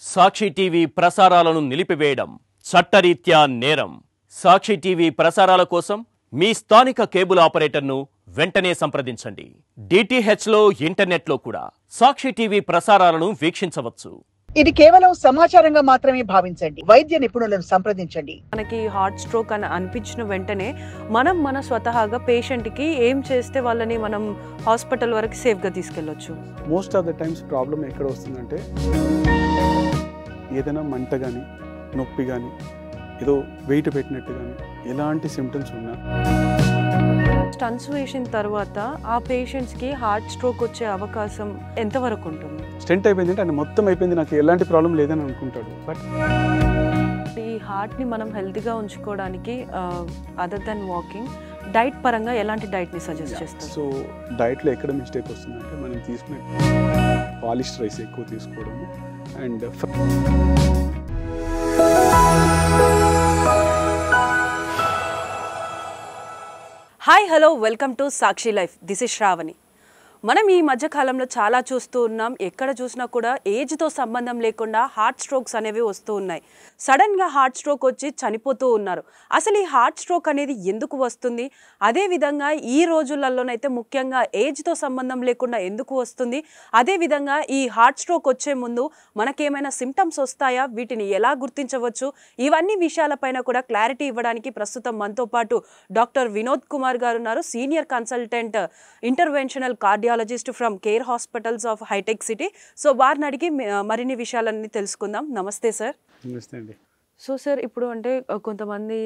సాక్షి TV ప్రసారాలను నిలిపివేయడం చట్టరీత్యా నేరం. సాక్షి టీవీ ప్రసారాల కోసం మీ స్థానిక కేబుల్ ఆపరేటర్ను వెంటనే సంప్రదించండి. డిటిహెచ్లో ఇంటర్నెట్లో కూడా సాక్షి టీవీ ప్రసారాలను వీక్షించవచ్చు. ఇది కేవలం సమాచారంగా మాత్రమే భావించండి. వైద్య నిపుణులను సంప్రదించండి. మనకి హార్ట్ స్ట్రోక్ అని అనిపించిన వెంటనే మన స్వతహాగా పేషెంట్ కి ఏం చేస్తే వాళ్ళని మనం హాస్పిటల్ వరకు సేఫ్ గా తీసుకెళ్లొచ్చు. Most of the times problem ఎక్కడ వస్తుందంటే ఏదైనా మంట కానీ నొప్పి కానీ ఏదో వెయిట్ పెట్టినట్టు కానీ ఎలాంటి సిమ్టమ్స్ ఉన్నా స్టంట్స్ వేసిన తర్వాత ఆ పేషెంట్స్ కి హార్ట్ స్ట్రోక్ వచ్చే అవకాశం ఎంతవరకు ఉంటుంది? స్టెంట్ అయిపోయింది అంటే ఆయన మొత్తం అయిపోయింది, నాకు ఎలాంటి ప్రాబ్లం లేదని అనుకుంటాడు. బట్ ఈ హార్ట్ ని మనం హెల్తీగా ఉంచుకోవడానికి అదర్ దెన్ వాకింగ్ డైట్ పరంగా ఎలాంటి డైట్ ని సజెస్ట్ చేస్తారు? సో డైట్లో ఎక్కడ మిస్టేక్ వస్తుందంటే మనం తీసుకునే పాలిష్డ్ రైస్ ఎక్కువ తీసుకోవడము and hi hello welcome to Sakshi life. This is Shravani. మనం ఈ మధ్య కాలంలో చాలా చూస్తూ ఉన్నాం. ఎక్కడ చూసినా కూడా ఏజ్తో సంబంధం లేకుండా హార్ట్ స్ట్రోక్స్ అనేవి వస్తూ ఉన్నాయి. సడన్గా హార్ట్ స్ట్రోక్ వచ్చి చనిపోతూ ఉన్నారు. అసలు ఈ హార్ట్ స్ట్రోక్ అనేది ఎందుకు వస్తుంది? అదేవిధంగా ఈ రోజులలోనైతే ముఖ్యంగా ఏజ్తో సంబంధం లేకుండా ఎందుకు వస్తుంది? అదేవిధంగా ఈ హార్ట్ స్ట్రోక్ వచ్చే ముందు మనకేమైనా సిమ్టమ్స్ వస్తాయా? వీటిని ఎలా గుర్తించవచ్చు? ఇవన్నీ విషయాలపైన కూడా క్లారిటీ ఇవ్వడానికి ప్రస్తుతం మనతో పాటు డాక్టర్ వినోద్ కుమార్ గారు ఉన్నారు. Senior consultant interventional cardiologist from Care Hospitals of హైటెక్ సిటీ. సో వారిని అడిగి మరిన్ని విషయాలన్నీ తెలుసుకుందాం. నమస్తే సార్. నమస్తే అండి. సో సార్, ఇప్పుడు అంటే కొంతమంది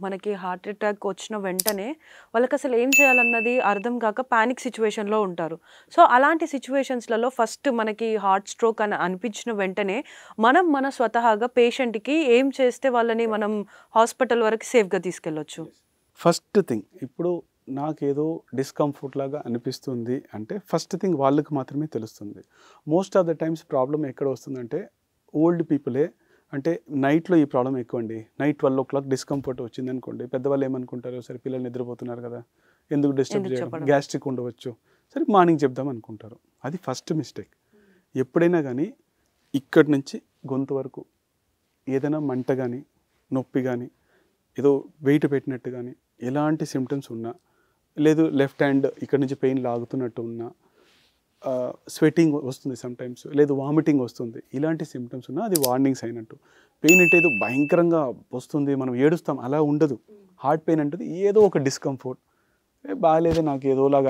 మనకి హార్ట్ అటాక్ వచ్చిన వెంటనే వాళ్ళకి అసలు ఏం చేయాలన్నది అర్థం కాక ప్యానిక్ సిచ్యువేషన్లో ఉంటారు. సో అలాంటి సిచ్యువేషన్స్లలో ఫస్ట్ మనకి హార్ట్ స్ట్రోక్ అని అనిపించిన వెంటనే మన స్వతహాగా పేషెంట్కి ఏం చేస్తే వాళ్ళని మనం హాస్పిటల్ వరకు సేఫ్గా తీసుకెళ్ళొచ్చు? ఫస్ట్ థింగ్, ఇప్పుడు నాకేదో డిస్కంఫర్ట్ లాగా అనిపిస్తుంది అంటే ఫస్ట్ థింగ్ వాళ్ళకి మాత్రమే తెలుస్తుంది. Most of the times problem ఎక్కడ వస్తుందంటే ఓల్డ్ పీపులే, అంటే నైట్లో ఈ ప్రాబ్లం ఎక్కువ అండి. నైట్ 12 o'clock డిస్కంఫర్ట్ వచ్చింది అనుకోండి, పెద్దవాళ్ళు ఏమనుకుంటారు, సరే పిల్లలు నిద్రపోతున్నారు కదా, ఎందుకు డిస్టర్బ్ చేయడం, గ్యాస్ట్రిక్ ఉండవచ్చు, సరే మార్నింగ్ చెప్దాం అనుకుంటారు. అది ఫస్ట్ మిస్టేక్. ఎప్పుడైనా కానీ ఇక్కడి నుంచి గొంతు వరకు ఏదైనా మంట కానీ నొప్పి కానీ ఏదో వెయిట్ పెట్టినట్టు కానీ ఎలాంటి సిమ్టమ్స్ ఉన్నా, లేదు లెఫ్ట్ హ్యాండ్ ఇక్కడ నుంచి పెయిన్ లాగుతున్నట్టు ఉన్నా, స్వెటింగ్ వస్తుంది సమ్టైమ్స్, లేదు వామిటింగ్ వస్తుంది, ఇలాంటి సిమ్టమ్స్ ఉన్నా అది వార్నింగ్స్ అయినట్టు. పెయిన్ అంటే ఏదో భయంకరంగా వస్తుంది, మనం ఏడుస్తాం, అలా ఉండదు. హార్ట్ పెయిన్ అంటే ఏదో ఒక డిస్కంఫర్ట్, బాగాలేదే నాకు ఏదోలాగా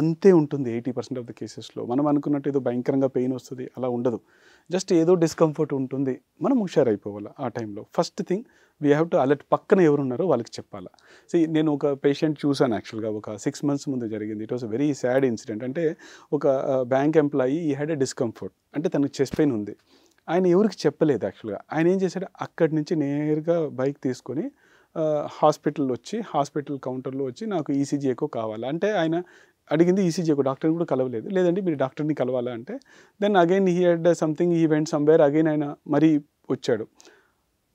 అంతే ఉంటుంది 80% ఆఫ్ ద కేసెస్లో. మనం అనుకున్నట్టు ఏదో భయంకరంగా పెయిన్ వస్తుంది అలా ఉండదు. జస్ట్ ఏదో డిస్కంఫర్ట్ ఉంటుంది, మనం హుషారైపోవాలి ఆ టైంలో. First thing we have to alert. పక్కన ఎవరున్నారో వాళ్ళకి చెప్పాలా. నేను ఒక పేషెంట్ చూసాను యాక్చువల్గా, ఒక 6 months ముందు జరిగింది. It was a very sad incident. అంటే ఒక బ్యాంక్ ఎంప్లాయీ ఈ హ్యాడ్ ఎ డిస్కంఫర్ట్, అంటే తనకు చెస్ట్ పెయిన్ ఉంది. ఆయన ఎవరికి చెప్పలేదు యాక్చువల్గా. ఆయన ఏం చేశాడు, అక్కడి నుంచి నేరుగా బైక్ తీసుకొని హాస్పిటల్ వచ్చి, హాస్పిటల్ కౌంటర్లో వచ్చి నాకు ఈసీజీ ఎకో కావాలా అంటే, ఆయన అడిగింది ఈసీజీ ఎకో. డాక్టర్ని కూడా కలవలేదు. లేదండి మీరు డాక్టర్ని కలవాలా అంటే, then again he had something, he went somewhere, again ఆయన మరీ వచ్చాడు.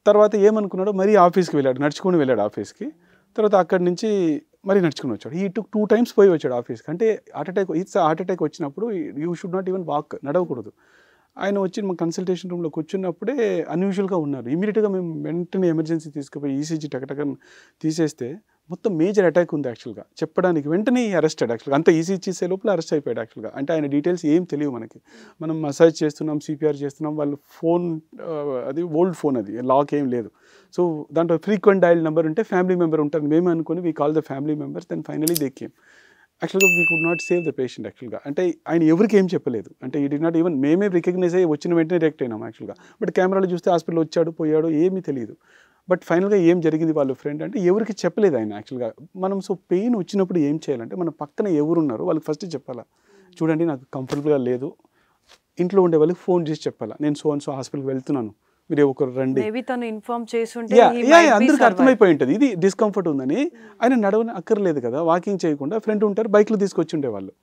తర్వాత ఏమనుకున్నాడో మరీ ఆఫీస్కి వెళ్ళాడు, నడుచుకొని వెళ్ళాడు ఆఫీస్కి. తర్వాత అక్కడి నుంచి మరీ నడుచుకుని వచ్చాడు. ఈ 2 times పోయి వచ్చాడు ఆఫీస్కి. అంటే హార్ట్ అటాక్ వచ్చినప్పుడు you should not even walk, నడవకూడదు. ఆయన వచ్చి మా కన్సల్టేషన్ రూమ్లో కూర్చున్నప్పుడే అన్యూజువల్గా ఉన్నారు. ఇమీడియట్గా మేము వెంటనే ఎమర్జెన్సీ తీసుకుపోయి ఈసీజీ టకటకన్ తీసేస్తే మొత్తం మేజర్ అటాక్ ఉంది యాక్చువల్గా. చెప్పడానికి వెంటనే అరెస్టెడ్ యాక్చువల్గా. అంత ఈసీజీ చేసే లోపల అరెస్ట్ అయిపోయాడు యాక్చువల్గా. అంటే ఆయన డీటెయిల్స్ ఏం తెలియవు మనకి. మనం మసాజ్ చేస్తున్నాం, సిపిఆర్ చేస్తున్నాం, వాళ్ళు ఫోన్, అది ఓల్డ్ ఫోన్, అది లాక్ ఏం లేదు. సో దాంట్లో ఫ్రీక్వెంట్ డయల్ నెంబర్ ఉంటే ఫ్యామిలీ మెంబర్ ఉంటారు, మేము అనుకుని we call the family members. Then finally they came. యాక్చువల్గా we could not save the patient యాక్చువల్గా. అంటే ఆయన ఎవరికి ఏం చెప్పలేదు. అంటే ఈ డి నాట్ ఈవెన్, మేమే రికగ్నైజ్ అయ్యి వచ్చిన వెంటనే రియాక్ట్ అయినాం యాక్చువల్గా. బట్ కెమెరాలో చూస్తే హాస్పిటల్ వచ్చాడు పోయాడు ఏమీ తెలియదు. బట్ ఫైనల్గా ఏం జరిగింది వాళ్ళ ఫ్రెండ్ అంటే ఎవరికి చెప్పలేదు ఆయన యాక్చువల్గా. మనం సో పెయిన్ వచ్చినప్పుడు ఏం చేయాలంటే, మన పక్కన ఎవరున్నారో వాళ్ళకి ఫస్ట్ చెప్పాలా, చూడండి నాకు కంఫర్టబుల్గా లేదు. ఇంట్లో ఉండే వాళ్ళకి ఫోన్ చేసి చెప్పాలా, నేను సో అండ్ సో హాస్పిటల్కి వెళ్తున్నాను, మీరు ఒకరు రండి. అందరికి అర్థమైపోయి ఉంటుంది ఇది డిస్కంఫర్ట్ ఉందని. ఆయన నడవని అక్కర్లేదు కదా, వాకింగ్ చేయకుండా ఫ్రెండ్ ఉంటారు, బైక్లో తీసుకొచ్చి ఉండేవాళ్ళు.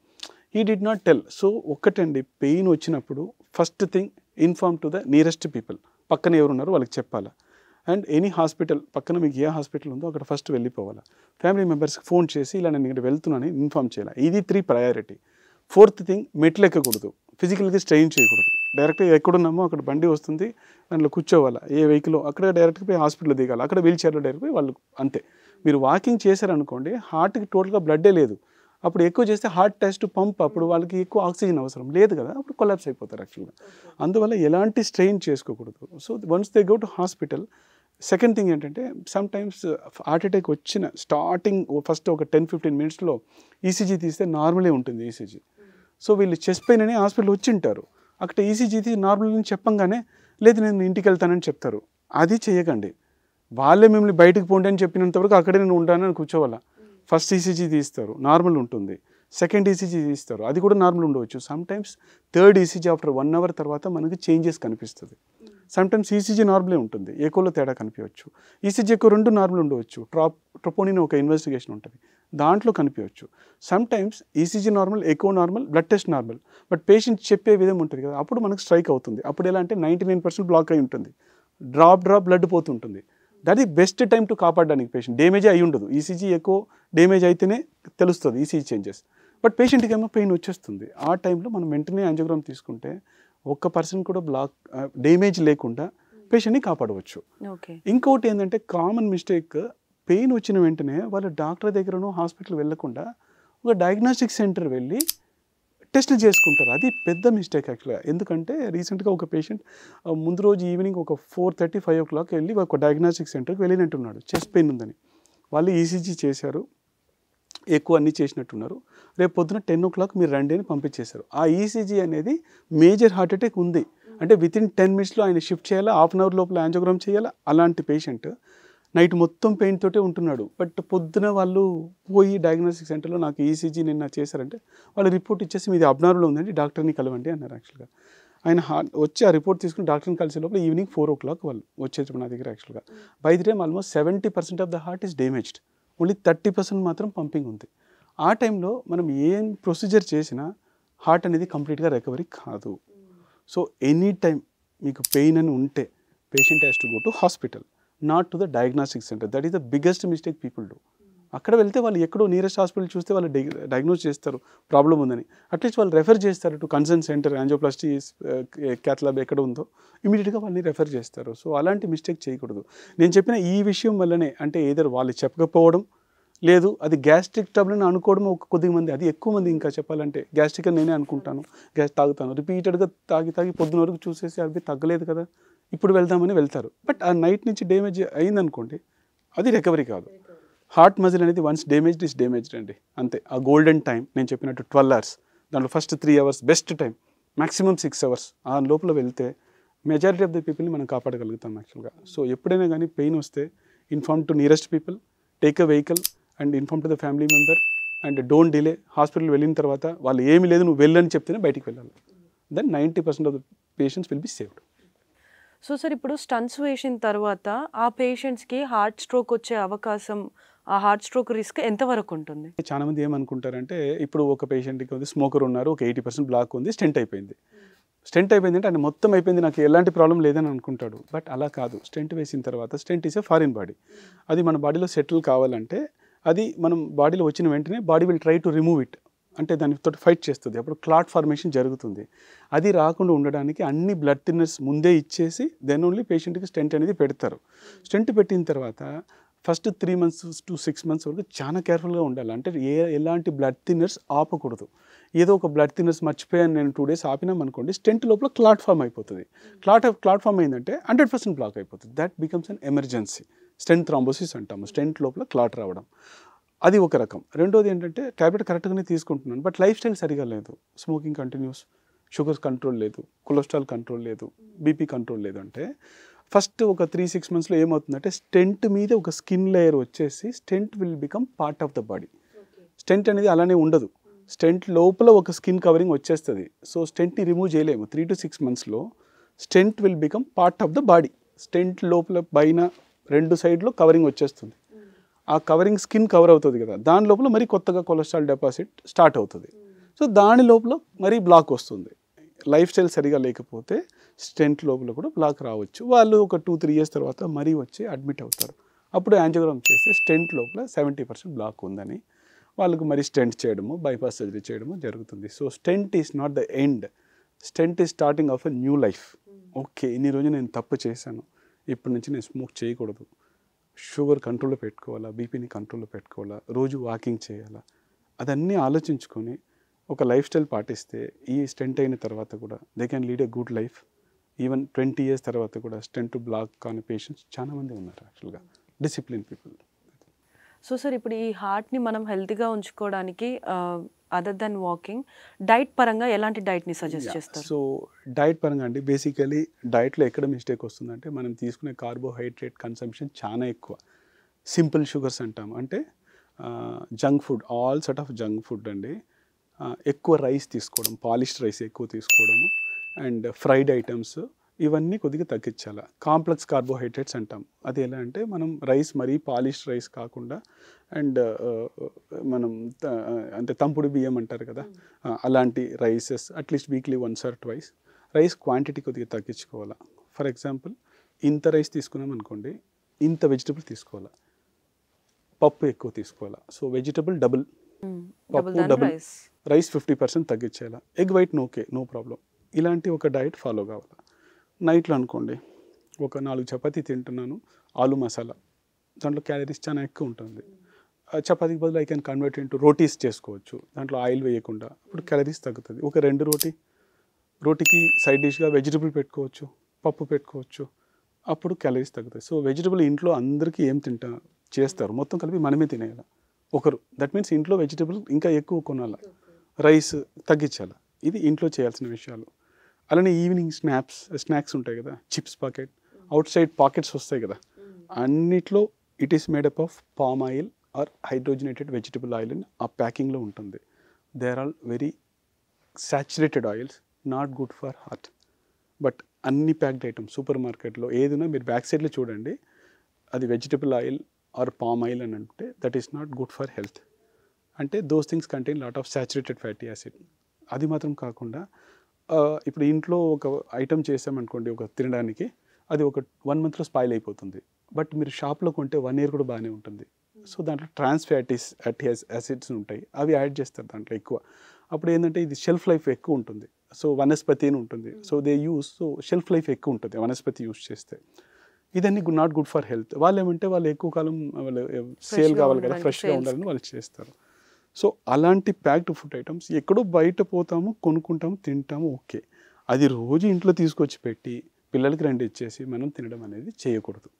He did not tell. So ఒక్కటండి, పెయిన్ వచ్చినప్పుడు first thing inform to the nearest people. పక్కన ఎవరున్నారో వాళ్ళకి చెప్పాలా. అండ్ ఎనీ హాస్పిటల్, పక్కన మీకు ఏ హాస్పిటల్ ఉందో అక్కడ ఫస్ట్ వెళ్ళిపోవాలా. ఫ్యామిలీ మెంబర్స్కి ఫోన్ చేసి ఇలా నేను ఇక్కడ వెళ్తున్నానని ఇన్ఫార్మ్ చేయాలి. ఇది 3 priority. 4th థింగ్, మెట్లు ఎక్కకూడదు. ఫిజికల్గా స్ట్రెయిన్ చేయకూడదు. డైరెక్ట్గా ఎక్కడున్నామో అక్కడ బండి వస్తుంది, దాంట్లో కూర్చోవాలా, ఏ వెహికల్ అక్కడ డైరెక్ట్గా పోయి హాస్పిటల్లో దిగాలి, అక్కడ వీల్ చైర్లో డైరెక్ట్ పోయి వాళ్ళు అంతే. మీరు వాకింగ్ చేశారనుకోండి, హార్ట్కి టోటల్గా బ్లడ్డే లేదు, అప్పుడు ఎక్కువ చేస్తే హార్ట్ టెస్ట్ పంప్, అప్పుడు వాళ్ళకి ఎక్కువ ఆక్సిజన్ అవసరం లేదు కదా, అప్పుడు కొలాప్స్ అయిపోతారు యాక్చువల్గా. అందువల్ల ఎలాంటి స్ట్రెయిన్ చేసుకోకూడదు. So once they go to hospital. Second thing ఏంటంటే, సమ్ టైమ్స్ హార్ట్ అటాక్ వచ్చిన స్టార్టింగ్ ఫస్ట్ ఒక 10-15 మినిట్స్లో ఈసీజీ తీస్తే నార్మలే ఉంటుంది ఈసీజీ. సో వీళ్ళు చెస్ట్ పెయిన్ అని హాస్పిటల్ వచ్చి ఉంటారు, అక్కడ ఈసీజీ తీసి నార్మల్ అని చెప్పంగానే లేదు నేను ఇంటికి వెళ్తానని చెప్తారు. అది చేయకండి. వాళ్ళే మిమ్మల్ని బయటకు పోండి అని చెప్పినంతవరకు అక్కడే నేను ఉంటానని కూర్చోవాలా. ఫస్ట్ ఈసీజీ తీస్తారు, నార్మల్ ఉంటుంది. సెకండ్ ఈసీజీ తీస్తారు, అది కూడా నార్మల్ ఉండవచ్చు. Sometimes third ECG after 1 hour తర్వాత మనకి చేంజెస్ కనిపిస్తుంది. సమ్టైమ్స్ ఈసీజీ నార్మలే ఉంటుంది, ఏకోలో తేడా కనిపించవచ్చు. ఈసీజీ ఎక్కువ 2 నార్మల్ ఉండవచ్చు. ట్రోపోనిన్ ఒక ఇన్వెస్టిగేషన్ ఉంటుంది, దాంట్లో కనిపించవచ్చు. Sometimes ECG normal, echo normal, blood test normal, but patient చెప్పే విధం ఉంటుంది కదా, అప్పుడు మనకు స్ట్రైక్ అవుతుంది. అప్పుడు ఎలా అంటే 99% బ్లాక్ అయి ఉంటుంది, డ్రాప్ బ్లడ్ పోతుంటుంది. That is best time to కాపాడడానికి. పేషెంట్ డ్యామేజ్ అయి ఉండదు, ఈసీజీ ఎక్కువ డ్యామేజ్ అయితేనే తెలుస్తుంది ఈసీజీ చేంజెస్, బట్ పేషెంట్కి ఏమో పెయిన్ వచ్చేస్తుంది. ఆ టైంలో మనం వెంటనే యాంజియోగ్రామ్ తీసుకుంటే 1% కూడా బ్లాక్ డ్యామేజ్ లేకుండా పేషెంట్ని కాపాడవచ్చు. ఇంకోటి ఏంటంటే కామన్ మిస్టేక్, పెయిన్ వచ్చిన వెంటనే వాళ్ళు డాక్టర్ దగ్గరనో హాస్పిటల్ వెళ్ళకుండా ఒక డయాగ్నోస్టిక్ సెంటర్ వెళ్ళి టెస్టులు చేసుకుంటారు. అది పెద్ద మిస్టేక్ యాక్చువల్గా. ఎందుకంటే రీసెంట్గా ఒక పేషెంట్ ముందు రోజు ఈవినింగ్ ఒక 4:30-5 o'clock వెళ్ళి ఒక డయాగ్నోస్టిక్ సెంటర్కి వెళ్ళినట్టున్నాడు, చెస్ట్ పెయిన్ ఉందని. వాళ్ళు ఈసీజీ చేశారు, ఎక్కువ అన్నీ చేసినట్టున్నారు. రేపు పొద్దున 10 o'clock మీరు రండి అని పంపించేశారు. ఆ ఈసీజీ అనేది మేజర్ హార్ట్ అటాక్ ఉంది అంటే వితిన్ 10 minutesలో ఆయన షిఫ్ట్ చేయాలా, 1/2 hour లోపల యాంజియోగ్రామ్ చేయాలా. అలాంటి పేషెంట్ నైట్ మొత్తం పెయిన్ తోటే ఉంటున్నాడు, బట్ పొద్దున వాళ్ళు పోయి డయాగ్నోస్టిక్ సెంటర్లో నాకు ఈసీజీ నిన్న చేశారంటే వాళ్ళు రిపోర్ట్ ఇచ్చేసి మీది అబ్నార్మల్ ఉందండి, డాక్టర్ని కలవండి అన్నారు. యాక్చువల్గా ఆయన వచ్చి ఆ రిపోర్ట్ తీసుకుని డాక్టర్ని కలిసే లోపల ఈవినింగ్ 4 o'clock వాళ్ళు వచ్చేటప్పుడు నా దగ్గర. యాక్చువల్గా by the time almost 70% of the heart is damaged, only 30% మాత్రం పంపింగ్ ఉంది. ఆ టైంలో మనం ఏం ప్రొసీజర్ చేసినా హార్ట్ అనేది కంప్లీట్గా రికవరీ కాదు. సో ఎనీ టైం మీకు పెయిన్ అని ఉంటే patient has to go to hospital, not to the diagnostic centre. That is the biggest mistake people do. అక్కడ వెళ్తే వాళ్ళు ఎక్కడో నియరెస్ట్ హాస్పిటల్ చూస్తే వాళ్ళు డయాగ్నోస్ చేస్తారు ప్రాబ్లం ఉందని, అట్లీస్ట్ వాళ్ళు రెఫర్ చేస్తారు to concern centre, angioplasty cath lab ఎక్కడ ఉందో ఇమీడియట్గా వాళ్ళని రెఫర్ చేస్తారు. సో అలాంటి మిస్టేక్ చేయకూడదు. నేను చెప్పిన ఈ విషయం వల్లనే, అంటే ఏదో వాళ్ళు చెప్పకపోవడం లేదు, అది గ్యాస్ట్రిక్ ట్రబుల్ అని అనుకోవడం ఒక కొద్ది మంది, అది ఎక్కువ మంది. ఇంకా చెప్పాలంటే గ్యాస్ట్రిక్ అని నేనే అనుకుంటాను, గ్యాస్ తాగుతాను, రిపీటెడ్గా తాగి పొద్దున వరకు చూసేసి అది తగ్గలేదు కదా ఇప్పుడు వెళ్దామని వెళ్తారు. బట్ ఆ నైట్ నుంచి డ్యామేజ్ అయిందనుకోండి, అది రికవరీ కాదు. హార్ట్ మజిల్ అనేది వన్స్ డ్యామేజ్డ్ ఇస్ డ్యామేజ్డ్ అండి, అంతే. ఆ గోల్డెన్ టైం నేను చెప్పినట్టు 12 hours, దాంట్లో first 3 hours best time, maximum 6 hours. ఆ లోపల వెళ్తే మెజారిటీ ఆఫ్ ద పీపుల్ని మనం కాపాడగలుగుతాం యాక్చువల్గా. సో ఎప్పుడైనా కానీ పెయిన్ వస్తే inform to nearest people, take a vehicle and inform to the family member and don't delay. Hospital వెళ్ళిన తర్వాత వాళ్ళు ఏమీ లేదు నువ్వు వెళ్ళని చెప్తేనే బయటికి వెళ్ళాలి. Then 90% of the patients will be saved. So sir, ఇప్పుడు స్టంట్స్ వేసిన తర్వాత ఆ పేషెంట్స్కి హార్ట్ స్ట్రోక్ వచ్చే అవకాశం, ఆ హార్ట్ స్ట్రోక్ రిస్క్ ఎంతవరకు ఉంటుంది? చాలా మంది ఏమనుకుంటారంటే, ఇప్పుడు ఒక పేషెంట్కి ఉంది, స్మోకర్ ఉన్నారు, ఒక 80% బ్లాక్ ఉంది, స్టెంట్ అయిపోయింది. స్టెంట్ అయిపోయింది అంటే ఆయన మొత్తం అయిపోయింది, నాకు ఎలాంటి ప్రాబ్లం లేదని అనుకుంటాడు. బట్ అలా కాదు. స్టెంట్ వేసిన తర్వాత, stent is a foreign body, అది మన బాడీలో సెటిల్ కావాలంటే అది మనం బాడీలో వచ్చిన వెంటనే body will try to remove it, అంటే దానితో ఫైట్ చేస్తుంది. అప్పుడు క్లాట్ ఫార్మేషన్ జరుగుతుంది. అది రాకుండా ఉండడానికి అన్ని బ్లడ్ థిన్నర్స్ ముందే ఇచ్చేసి దెన్ ఓన్లీ పేషెంట్కి స్టెంట్ అనేది పెడతారు. స్టెంట్ పెట్టిన తర్వాత ఫస్ట్ 3 months to 6 months వరకు చాలా కేర్ఫుల్గా ఉండాలి. అంటే ఎలాంటి బ్లడ్ థిన్నర్స్ ఆపకూడదు. ఏదో ఒక బ్లడ్ థిన్నర్స్ మర్చిపోయాను నేను 2 days ఆపినాం అనుకోండి, స్టెంట్ లోపల క్లాట్ ఫామ్ అయిపోతుంది. క్లాట్ ఫామ్ అయిందంటే 100% బ్లాక్ అయిపోతుంది. That becomes an emergency. Stent thrombosis అంటాము, స్టెంట్ లోపల క్లాట్ రావడం. అది ఒక రకం. రెండోది ఏంటంటే టాబ్లెట్ కరెక్ట్గానే తీసుకుంటున్నాను, బట్ లైఫ్ స్టైల్ సరిగా లేదు. స్మోకింగ్ కంటిన్యూస్, షుగర్స్ కంట్రోల్ లేదు, కొలెస్ట్రాల్ కంట్రోల్ లేదు, బీపీ కంట్రోల్ లేదు. అంటే ఫస్ట్ ఒక 3-6 monthsలో ఏమవుతుందంటే స్టెంట్ మీద ఒక స్కిన్ లేయర్ వచ్చేసి stent will become part of the body. Stent అనేది అలానే ఉండదు, స్టెంట్ లోపల ఒక స్కిన్ కవరింగ్ వచ్చేస్తుంది. సో స్టెంట్ని రిమూవ్ చేయలేము. 3 to 6 monthsలో stent will become part of the body. Stent లోపల పైన 2 sides కవరింగ్ వచ్చేస్తుంది. ఆ కవరింగ్ స్కిన్ కవర్ అవుతుంది కదా, దాని లోపల మరి కొత్తగా కొలెస్ట్రాల్ డిపాజిట్ స్టార్ట్ అవుతుంది. సో దాని లోపల మరీ బ్లాక్ వస్తుంది. లైఫ్ స్టైల్ సరిగా లేకపోతే స్టెంట్ లోపల కూడా బ్లాక్ రావచ్చు. వాళ్ళు ఒక 2-3 years తర్వాత మరీ వచ్చి అడ్మిట్ అవుతారు. అప్పుడు యాంజియోగ్రామ్ చేస్తే స్టెంట్ లోపల 70% బ్లాక్ ఉందని వాళ్ళకు మరి స్టెంట్ చేయడము, బైపాస్ సర్జరీ చేయడము జరుగుతుంది. So stent is not the end. Stent is starting of a new life. Okay, ఇన్ని రోజు నేను తప్పు చేశాను, ఇప్పటి నుంచి నేను స్మోక్ చేయకూడదు, షుగర్ కంట్రోల్లో పెట్టుకోవాలా, బీపీని కంట్రోల్లో పెట్టుకోవాలా, రోజు వాకింగ్ చేయాలా, అదన్నీ ఆలోచించుకొని ఒక లైఫ్ స్టైల్ పాటిస్తే ఈ స్టెంట్ అయిన తర్వాత కూడా they can lead a good life. Even 20 years తర్వాత కూడా స్టెంట్ బ్లాక్ కాని పేషెంట్స్ చాలామంది ఉన్నారు యాక్చువల్గా, డిసిప్లిన్ పీపుల్. సో సార్, ఇప్పుడు ఈ హార్ట్ని మనం హెల్తీగా ఉంచుకోవడానికి అదర్ దెన్ వాకింగ్, డైట్ పరంగా ఎలాంటి డైట్ని సజెస్ట్ చేస్తారు? సో డైట్ పరంగా అండి, బేసికలీ డైట్లో ఎక్కడ మిస్టేక్ వస్తుందంటే మనం తీసుకునే కార్బోహైడ్రేట్ కన్సంప్షన్ చాలా ఎక్కువ. సింపుల్ షుగర్స్ అంటాం, అంటే junk food, all sort of junk food అండి. ఎక్కువ రైస్ తీసుకోవడం, పాలిష్డ్ రైస్ ఎక్కువ తీసుకోవడము, అండ్ ఫ్రైడ్ ఐటమ్స్, ఇవన్నీ కొద్దిగా తగ్గించాలి. కాంప్లెక్స్ కార్బోహైడ్రేట్స్ అంటాం, అది ఎలా అంటే మనం రైస్ మరీ పాలిష్డ్ రైస్ కాకుండా, అండ్ మనం అంటే తంపుడు బియ్యం అంటారు కదా, అలాంటి rices at least weekly 1 or 2 rice quantity కొద్దిగా తగ్గించుకోవాలా. ఫర్ ఎగ్జాంపుల్, ఇంత రైస్ తీసుకున్నాం అనుకోండి, ఇంత వెజిటబుల్ తీసుకోవాలా, పప్పు ఎక్కువ తీసుకోవాలా. సో వెజిటబుల్ డబుల్, పప్పు డబుల్, రైస్ 50% తగ్గించేయాలా. Egg white no problem. ఇలాంటి ఒక డైట్ ఫాలో కావాలి. నైట్లో అనుకోండి, ఒక 4 చపాతీ తింటున్నాను, ఆలు మసాలా, దాంట్లో క్యాలరీస్ చాలా ఎక్కువ ఉంటుంది. చపాతీకి బదులు I can convert into rotis చేసుకోవచ్చు, దాంట్లో ఆయిల్ వేయకుండా, అప్పుడు క్యాలరీస్ తగ్గుతుంది. ఒక 2 రోటీకి సైడ్ డిష్గా వెజిటబుల్ పెట్టుకోవచ్చు, పప్పు పెట్టుకోవచ్చు, అప్పుడు క్యాలరీస్ తగ్గుతాయి. సో వెజిటబుల్ ఇంట్లో అందరికీ ఏం చేస్తారు మొత్తం కలిపి మనమే తినేయాలి ఒకరు. దట్ మీన్స్ ఇంట్లో వెజిటబుల్ ఇంకా ఎక్కువ కొనాలి, రైస్ తగ్గించాలి. ఇది ఇంట్లో చేయాల్సిన విషయాలు. అలానే ఈవినింగ్ స్నాక్స్ ఉంటాయి కదా, chips packet, outside packets వస్తాయి కదా, అన్నిట్లో it is made up of palm oil or hydrogenated vegetable oil అని ఆ ప్యాకింగ్లో ఉంటుంది. They are all very saturated oils, not good for heart. But అన్ని ప్యాక్డ్ ఐటమ్స్ సూపర్ మార్కెట్లో ఏదైనా మీరు బ్యాక్ సైడ్లో చూడండి, అది vegetable oil or palm oil అని అంటే that is not good for health. అంటే those things contain lot of saturated fatty acid. అది మాత్రం కాకుండా ఇప్పుడు ఇంట్లో ఒక ఐటమ్ చేసామనుకోండి ఒక తినడానికి, అది ఒక 1 monthలో స్పాయిల్ అయిపోతుంది. బట్ మీరు షాప్లో కొంటే 1 year కూడా బాగానే ఉంటుంది. సో దాంట్లో ట్రాన్స్ ఫ్యాటీ యాసిడ్స్ ఉంటాయి, అవి యాడ్ చేస్తారు దాంట్లో ఎక్కువ. అప్పుడు ఏంటంటే ఇది షెల్ఫ్ లైఫ్ ఎక్కువ ఉంటుంది. సో వనస్పతి అని ఉంటుంది, so they use, so shelf life ఎక్కువ ఉంటుంది వనస్పతి యూస్ చేస్తే. ఇదన్నీ నాట్ గుడ్ ఫర్ హెల్త్. వాళ్ళు ఏమంటే వాళ్ళు ఎక్కువ కాలం వాళ్ళు సేల్ కావాలి కదా, ఫ్రెష్గా ఉండాలని వాళ్ళు చేస్తారు. సో అలాంటి ప్యాక్డ్ ఫుడ్ ఐటమ్స్ ఎక్కడో బయట పోతాము, కొనుక్కుంటాము, తింటాము, ఓకే. అది రోజు ఇంట్లో తీసుకొచ్చి పెట్టి పిల్లలకి 2 ఇచ్చేసి మనం తినడం అనేది చేయకూడదు.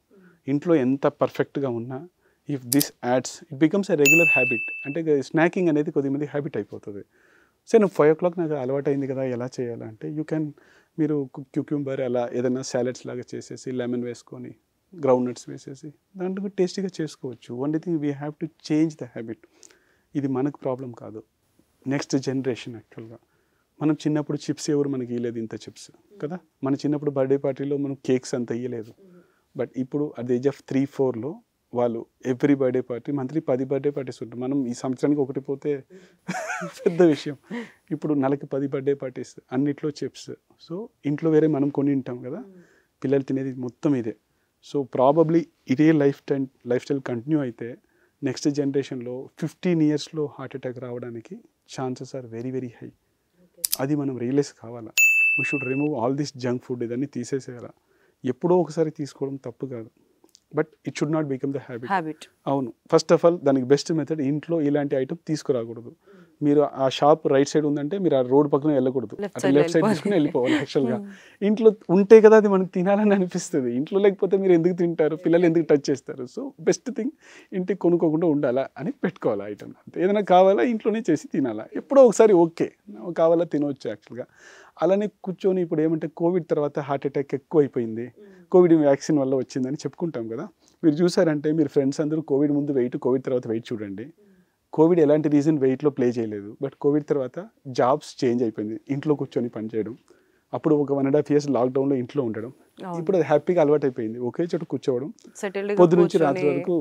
ఇంట్లో ఎంత పర్ఫెక్ట్గా ఉన్నా, if this ads it becomes a regular habit. అంటే స్నాకింగ్ అనేది కొద్దిమంది హ్యాబిట్ అయిపోతుంది. సో నేను 5 o'clock నాకు అలవాటు అయింది కదా, ఎలా చేయాలంటే మీరు క్యూక్యూంబర్ అలా ఏదైనా సాలెడ్స్ లాగా చేసేసి, లెమన్ వేసుకొని, గ్రౌండ్ నట్స్ వేసేసి దాంట్లో టేస్టీగా చేసుకోవచ్చు. Only thing we have to change the habit. ఇది మనకు ప్రాబ్లం కాదు, నెక్స్ట్ జనరేషన్. యాక్చువల్గా మనం చిన్నప్పుడు చిప్స్ ఎవరు మనకి ఇవ్వలేదు, ఇంత చిప్స్ కదా. మన చిన్నప్పుడు బర్త్డే పార్టీలో మనం కేక్స్ అంత ఇవ్వలేదు. బట్ ఇప్పుడు అట్ ద ఏజ్ ఆఫ్ 3-4లో వాళ్ళు every birthday party, monthly 10 birthday parties ఉంటాయి. మనం ఈ సంవత్సరానికి ఒకటి పోతే పెద్ద విషయం. ఇప్పుడు నెలకి 10 బర్త్డే పార్టీస్, అన్నిట్లో చిప్స్. సో ఇంట్లో వేరే మనం కొని ఉంటాం కదా, పిల్లలు తినేది మొత్తం ఇదే. సో ప్రాబబ్లీ ఇదే లైఫ్ స్టైల్ కంటిన్యూ అయితే నెక్స్ట్ జనరేషన్లో 15 yearsలో హార్ట్ అటాక్ రావడానికి chances are very very high. అది మనం రియలైజ్ కావాలా. We should remove all this junk food, ఇదన్నీ తీసేసేయాలా. ఎప్పుడో ఒకసారి తీసుకోవడం తప్పు కాదు, but it should not become the habit. అవును, ఫస్ట్ ఆఫ్ ఆల్ దానికి బెస్ట్ మెథడ్, ఇంట్లో ఇలాంటి ఐటమ్ తీసుకురాకూడదు. మీరు ఆ షాప్ రైట్ సైడ్ ఉందంటే మీరు ఆ రోడ్ పక్కన వెళ్ళకూడదు, అట్లా లెఫ్ట్ సైడ్ తీసుకుని వెళ్ళిపోవాలి. యాక్చువల్గా ఇంట్లో ఉంటే కదా అది మనకు తినాలని అనిపిస్తుంది. ఇంట్లో లేకపోతే మీరు ఎందుకు తింటారు, పిల్లలు ఎందుకు టచ్ చేస్తారు? సో బెస్ట్ థింగ్ ఇంటికి కొనుక్కోకుండా ఉండాలా అని పెట్టుకోవాలి ఐటమ్. అంతే, ఏదైనా కావాలా ఇంట్లోనే చేసి తినాలా. ఎప్పుడో ఒకసారి ఓకే కావాలా తినవచ్చు. యాక్చువల్గా అలానే కూర్చొని ఇప్పుడు ఏమంటే కోవిడ్ తర్వాత హార్ట్ అటాక్ ఎక్కువ అయిపోయింది, కోవిడ్ వ్యాక్సిన్ వల్ల వచ్చిందని చెప్పుకుంటాం కదా. మీరు చూసారంటే మీరు ఫ్రెండ్స్ అందరూ కోవిడ్ ముందు వెయిట్, కోవిడ్ తర్వాత వెయిట్ చూడండి. కోవిడ్ ఎలాంటి రీజన్ వెయిట్లో ప్లే చేయలేదు, బట్ కోవిడ్ తర్వాత జాబ్స్ చేంజ్ అయిపోయింది, ఇంట్లో కూర్చొని పనిచేయడం. అప్పుడు ఒక 1.5 years లాక్డౌన్లో ఇంట్లో ఉండడం, ఇప్పుడు అది హ్యాపీగా అలవాటు అయిపోయింది. ఒకే చోట కూర్చోవడం, పొద్దు నుంచి రాత్రి వరకు.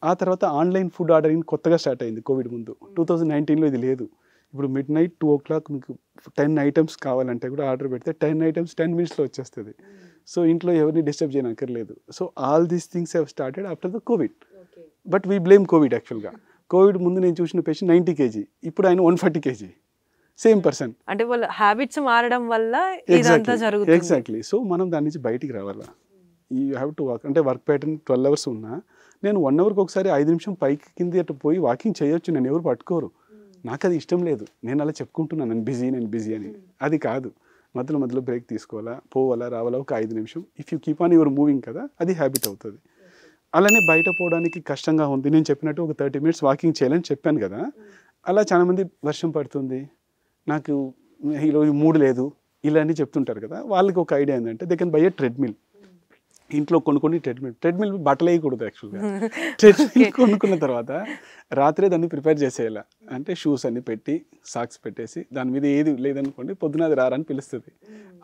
ఆ తర్వాత ఆన్లైన్ ఫుడ్ ఆర్డరింగ్ కొత్తగా స్టార్ట్ అయింది కోవిడ్ ముందు. 2019లో ఇది లేదు. ఇప్పుడు midnight 2 o'clock మీకు 10 items కావాలంటే కూడా ఆర్డర్ పెడితే 10 items 10 minutesలో వచ్చేస్తుంది. సో ఇంట్లో ఎవరిని డిస్టర్బ్ చేయనక్కర్లేదు. So all these things have started after the covid. But we blame covid. యాక్చువల్గా కోవిడ్ ముందు నేను చూసిన పేషెంట్ 90 kg, ఇప్పుడు ఆయన 140 kg. Same person. అంటే వాళ్ళ హ్యాబిట్స్ మారడం వల్ల ఇదంతా జరుగుతుంది. ఎగ్జాక్ట్లీ. సో మనం దాని నుంచి బయటికి రావాలా. You have to walk. అంటే వర్క్ ప్యాటర్న్ 12 hours ఉన్నా నేను 1 hourకి ఒకసారి 5 నిమిషం పైకి కింద అటు పోయి వాకింగ్ చేయొచ్చు. నేను ఎవరు పట్టుకోరు. నాకు అది ఇష్టం లేదు. నేను అలా చెప్పుకుంటున్నాను నేను బిజీ అని. అది కాదు. మధ్యలో బ్రేక్ తీసుకోవాలా, పోవాలా, రావాలా ఒక 5 నిమిషం. If you keep on your moving కదా, అది హ్యాబిట్ అవుతుంది. అలానే బయట పోవడానికి కష్టంగా ఉంది, నేను చెప్పినట్టు ఒక 30 minutes వాకింగ్ చేయాలని చెప్పాను కదా. అలా చాలామంది వర్షం పడుతుంది, నాకు ఈరోజు మూడు లేదు, ఇలా అని చెప్తుంటారు కదా. వాళ్ళకి ఒక ఐడియా ఏంటంటే they can buy A treadmill. ఇంట్లో కొనుక్కొని ట్రెడ్మిల్ బట్టలు వేయకూడదు యాక్చువల్గా. ట్రెడ్మిల్ కొనుక్కున్న తర్వాత రాత్రే దాన్ని ప్రిపేర్ చేసేయాలి. అంటే షూస్ అన్ని పెట్టి సాక్స్ పెట్టేసి దాని మీద ఏది లేదనుకోండి పొద్దున అది రారని పిలుస్తుంది.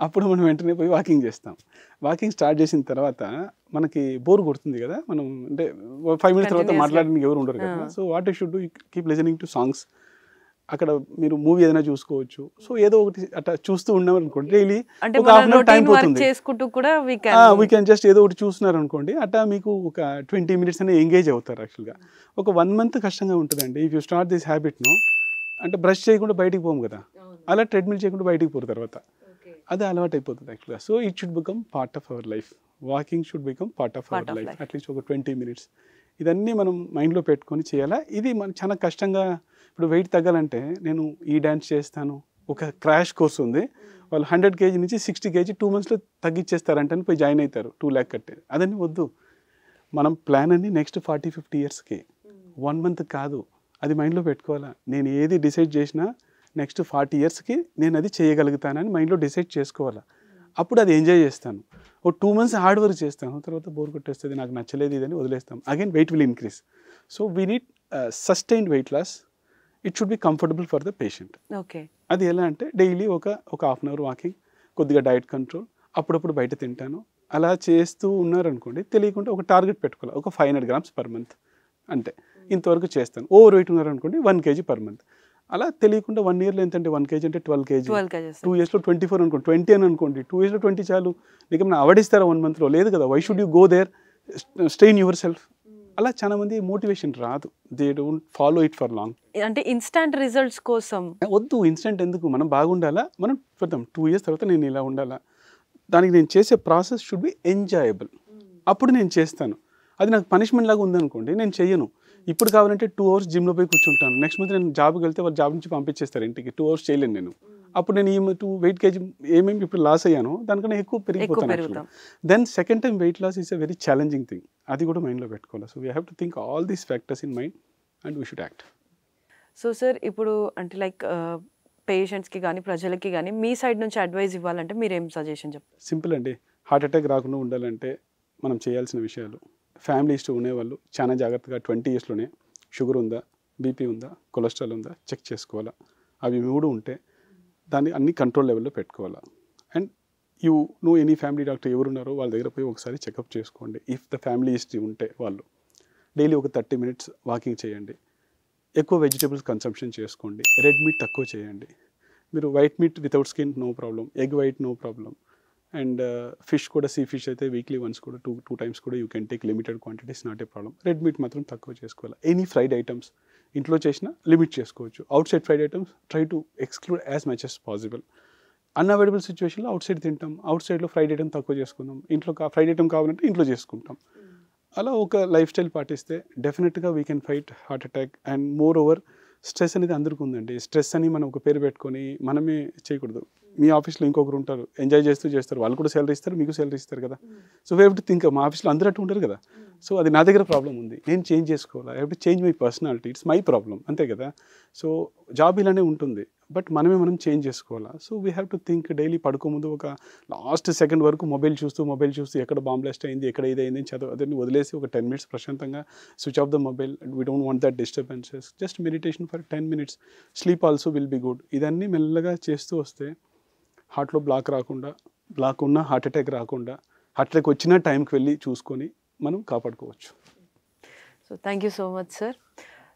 అప్పుడు మనం వెంటనే పోయి వాకింగ్ చేస్తాం. వాకింగ్ స్టార్ట్ చేసిన తర్వాత మనకి బోర్ కొడుతుంది కదా, మనం అంటే 5 minutes తర్వాత మాట్లాడడానికి ఎవరు ఉండరు కదా. So what you should do, keep listening to songs. అక్కడ మీరు మూవీ ఏదైనా చూసుకోవచ్చు. సో ఏదో ఒకటి అట్లా చూస్తూ ఉన్నాం అనుకోండి, డైలీ ఒక హాఫ్ అన్ అవర్ టైం పోతుంది. వీ కెన్ జస్ట్ ఏదో ఒకటి చూస్తున్నారు అనుకోండి, అట్లా మీకు ఒక 20 minutes అనేది ఎంగేజ్ అవుతారు. యాక్చువల్గా ఒక 1 month కష్టంగా ఉంటుందండి. ఇఫ్ యూ స్టార్ట్ దిస్ హ్యాబిట్ను, అంటే బ్రష్ చేయకుండా బయటికి పోము కదా, అలా ట్రెడ్మిల్ చేయకుండా బయటికి పోరు తర్వాత అది అలవాటు అయిపోతుంది యాక్చువల్గా. So it should become part of our life. Walking should become part of our life. At least ఒక 20 minutes. ఇదన్నీ మనం మైండ్లో పెట్టుకొని చేయాలా. ఇది మనకు చాలా కష్టంగా. ఇప్పుడు వెయిట్ తగ్గాలంటే నేను ఈ డ్యాన్స్ చేస్తాను, ఒక క్రాష్ కోర్స్ ఉంది, వాళ్ళు 100 kg నుంచి 60 kg 2 monthsలో తగ్గించేస్తారంటే పోయి జాయిన్ అవుతారు 2 lakh కట్టే. అదని వద్దు. మనం ప్లాన్ అన్ని నెక్స్ట్ 40-50 yearsకి, 1 month కాదు. అది మైండ్లో పెట్టుకోవాలా. నేను ఏది డిసైడ్ చేసినా నెక్స్ట్ 40 yearsకి నేను అది చేయగలుగుతానని మైండ్లో డిసైడ్ చేసుకోవాలా. అప్పుడు అది ఎంజాయ్ చేస్తాను. ఓ 2 months హార్డ్ వర్క్ చేస్తాను, తర్వాత బోర్ కొట్టేస్తుంది, నాకు నచ్చలేదు ఇదని వదిలేస్తాం. Again weight will increase. So we need sustained weight loss. It should be comfortable for the patient. Okay. అది ఎలా అంటే డైలీ ఒక హాఫ్ అన్ అవర్ వాకింగ్, కొద్దిగా డైట్ కంట్రోల్, అప్పుడప్పుడు బయట తింటాను, అలా చేస్తూ ఉన్నారనుకోండి, తెలియకుండా ఒక టార్గెట్ పెట్టుకోవాలి. ఒక 500 grams per month అంటే ఇంతవరకు చేస్తాను. ఓవర్ వెయిట్ ఉన్నారనుకోండి 1 kg per month. అలా తెలియకుండా 1 yearలో ఎంతంటే 1 kg అంటే 12 kg, 2 yearsలో 24 అనుకోండి, 20 అని అనుకోండి, 2 yearsలో 20 చాలు. నీకు ఏమైనా అవడిస్తారా 1 monthలో? లేదు కదా. Why should you go there, strain yourself. అలా చాలా మంది మోటివేషన్ రాదు. They don't follow it for long. అంటే ఇన్స్టాంట్ రిజల్ట్స్ కోసం వద్దు. ఇన్స్టెంట్ ఎందుకు? మనం బాగుండాలా, మనం పెడతాం 2 years తర్వాత నేను ఇలా ఉండాలా. దానికి నేను చేసే ప్రాసెస్ షుడ్ బి ఎంజాయబుల్. అప్పుడు నేను చేస్తాను. అది నాకు పనిష్మెంట్ లాగా ఉందనుకోండి, నేను చెయ్యను. ఇప్పుడు కావాలంటే 2 hours జిమ్లో పోయి కూర్చుంటాను. నెక్స్ట్ మంత్ నేను జాబ్కి వెళ్తే వాళ్ళు జాబ్ నుంచి పంపించేస్తారు ఇంటికి. 2 hours చేయలేను నేను. అప్పుడు నేను ఈ 2 weight kg ఏమేమి ఇప్పుడు లాస్ అయ్యానో దానికన్నా ఎక్కువ పెరిగిపోతాను. Then second time weight loss is a very challenging thing. అది కూడా మైండ్లో పెట్టుకోవాలి. So we have to think all these factors in mind and we should act. So sir, ఇప్పుడు అంటే లైక్ పేషెంట్స్కి కానీ ప్రజలకి కానీ మీ సైడ్ నుంచి అడ్వైస్ ఇవ్వాలంటే మీరు ఏం సజెషన్ చెప్తారు? సింపుల్ అండి. హార్ట్ అటాక్ రాకుండా ఉండాలంటే మనం చేయాల్సిన విషయాలు, ఫ్యామిలీ హిస్టరీ ఉండేవాళ్ళు చాలా జాగ్రత్తగా 20 yearsలోనే షుగర్ ఉందా, బీపీ ఉందా, కొలెస్ట్రాల్ ఉందా చెక్ చేసుకోవాలా. అవి 3 ఉంటే దాన్ని అన్ని కంట్రోల్ లెవెల్లో పెట్టుకోవాలా. And you know any family doctor ఎవరున్నారో వాళ్ళ దగ్గర పోయి ఒకసారి చెకప్ చేసుకోండి. ఇఫ్ ద ఫ్యామిలీ హిస్టరీ ఉంటే వాళ్ళు డైలీ ఒక 30 minutes వాకింగ్ చేయండి. ఎక్కువ వెజిటేబుల్స్ కన్సంప్షన్ చేసుకోండి. రెడ్ మీట్ తక్కువ చేయండి. మీరు white meat without skin no problem, egg white no problem. And fish కూడా, సీ ఫిష్ అయితే వీక్లీ వన్స్ కూడా 2 times కూడా you can take limited quantities, not a problem. Red meat మాత్రం తక్కువ చేసుకోవాలి. ఎనీ ఫ్రైడ్ ఐటమ్స్ ఇంట్లో చేసినా లిమిట్ చేసుకోవచ్చు. Out side fried items try to exclude as much as possible. Unavailable సిచ్యువేషన్లో అవుట్ సైడ్ తింటాం, అవుట్ సైడ్లో ఫ్రైడ్ ఐటమ్ తక్కువ చేసుకుందాం, ఇంట్లో ఫ్రైడ్ ఐటమ్ కావాలంటే ఇంట్లో చేసుకుంటాం. అలా ఒక లైఫ్ స్టైల్ పాటిస్తే డెఫినెట్గా we can fight heart attack. And more over stress అనేది అందరికీ ఉందండి. స్ట్రెస్ అని మనం ఒక పేరు పెట్టుకొని మనమే చేయకూడదు. మీ ఆఫీస్లో ఇంకొకరు ఉంటారు, ఎంజాయ్ చేస్తారు, వాళ్ళు కూడా శాలరీ ఇస్తారు, మీకు శాలరీ ఇస్తారు కదా. So we have to think, మా ఆఫీస్లో అందరూ అట్టు ఉంటారు కదా. సో అది నా దగ్గర ప్రాబ్లం ఉంది, నేను చేంజ్ చేసుకోవాలి. I have to change my personality, it's my problem, అంతే కదా. సో జాబ్ ఇలానే ఉంటుంది, బట్ మనం చేంజ్ చేసుకోవాలా. So we have to think. Daily పడుకోముందు ఒక లాస్ట్ సెకండ్ వరకు మొబైల్ చూస్తూ ఎక్కడ బాంబ్ బ్లాస్ట్ అయింది, ఎక్కడ ఇదైంది అదని వదిలేసి ఒక 10 minutes ప్రశాంతంగా switch off the mobile. We don't want that disturbances. Just meditation for 10 minutes. Sleep also will be good. ఇదన్నీ మెల్లగా చేస్తూ వస్తే హార్ట్లో బ్లాక్ ఉన్న హార్ట్ అటాక్ రాకుండా, హార్ట్ అటాక్ వచ్చిన టైంకి వెళ్ళి చూసుకొని మనం కాపాడుకోవచ్చు. So thank you so much sir.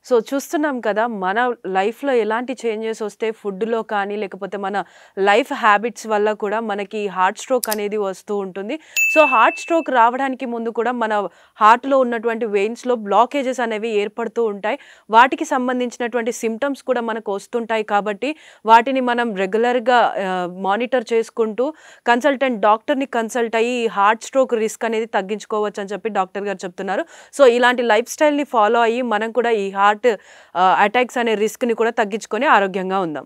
So చూస్తున్నాం కదా మన లైఫ్లో ఎలాంటి చేంజెస్ వస్తే ఫుడ్లో కానీ లేకపోతే మన లైఫ్ హ్యాబిట్స్ వల్ల కూడా మనకి హార్ట్ స్ట్రోక్ అనేది వస్తూ ఉంటుంది. సో హార్ట్ స్ట్రోక్ రావడానికి ముందు కూడా మన హార్ట్లో ఉన్నటువంటి వెయిన్స్లో బ్లాకేజెస్ అనేవి ఏర్పడుతూ ఉంటాయి. వాటికి సంబంధించినటువంటి సిమ్టమ్స్ కూడా మనకు వస్తుంటాయి. కాబట్టి వాటిని మనం రెగ్యులర్గా మానిటర్ చేసుకుంటూ కన్సల్టెంట్ డాక్టర్ని కన్సల్ట్ అయ్యి హార్ట్ స్ట్రోక్ రిస్క్ అనేది తగ్గించుకోవచ్చు అని చెప్పి డాక్టర్ గారు చెప్తున్నారు. సో ఇలాంటి లైఫ్ స్టైల్ని ఫాలో అయ్యి మనం కూడా ఈ హార్ట్ అటాక్స్ అనే రిస్క్ని కూడా తగ్గించుకొని ఆరోగ్యంగా ఉందాం.